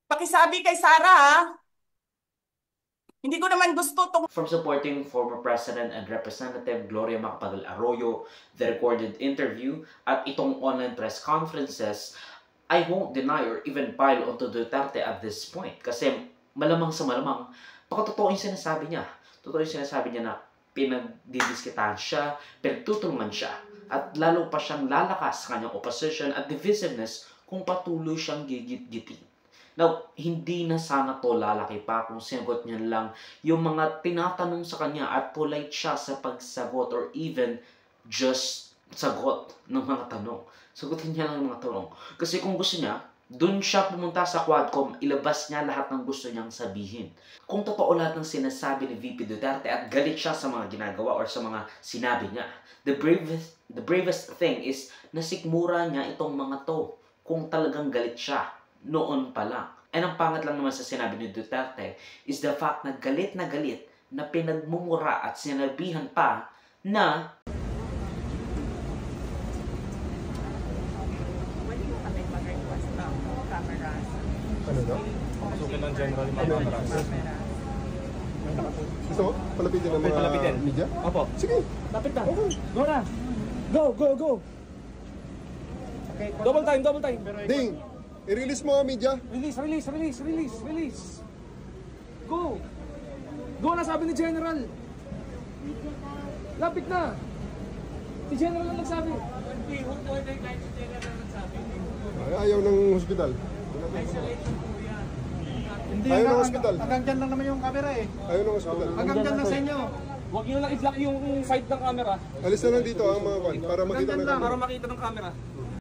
Pakisabi kay Sara, ha? Hindi ko naman gusto tong... From supporting former President and Representative Gloria Macapagal Arroyo, the recorded interview, at itong online press conferences, I won't deny or even pile onto Duterte at this point. Kasi malamang sa malamang, baka totoo yung sinasabi niya. Totoo yung sinasabi niya na pinagdidiskitahan siya, pinagtutulungan siya, at lalo pa siyang lalakas sa kanyang opposition at divisiveness kung patuloy siyang gigit-gitin. Now, hindi na sana to lalaki pa kung sinagot niya lang yung mga tinatanong sa kanya at polite siya sa pagsagot or even just sagot ng mga tanong. Sagutin niya lang yung mga tanong. Kasi kung gusto niya, dun siya pumunta sa Quadcom, ilabas niya lahat ng gusto niyang sabihin. Kung totoo lahat ng sinasabi ni VP Duterte at galit siya sa mga ginagawa or sa mga sinabi niya, the bravest thing is nasikmura niya itong mga to kung talagang galit siya noon pa lang. And ang pangat lang naman sa sinabi ni Duterte is the fact na galit na pinagmumura at sinabihan pa na ano daw? Pasukin ng general yung mga cameras. Gusto mo? Palapitin ng mga media? Opo. Sige. Lapit na. Okay. Go na. Go, go, go. Okay, double time, double time. Ding! I-release mo ang media. Release, release, release, release, release. Go. Go na, sabi ni General. Lapit na. Si General lang nagsabi. Hindi, huwag po na kahit si General nagsabi. Ayaw ng hospital. Hindi, ayaw ng hospital. Hanggang dyan lang naman yung camera eh. Ayaw ng hospital. Hanggang dyan lang sa inyo. Huwag nyo lang i-block yung side ng camera. Alis na lang dito ang mga kwan para makita ng Hanggang lang, camera. para makita ng camera.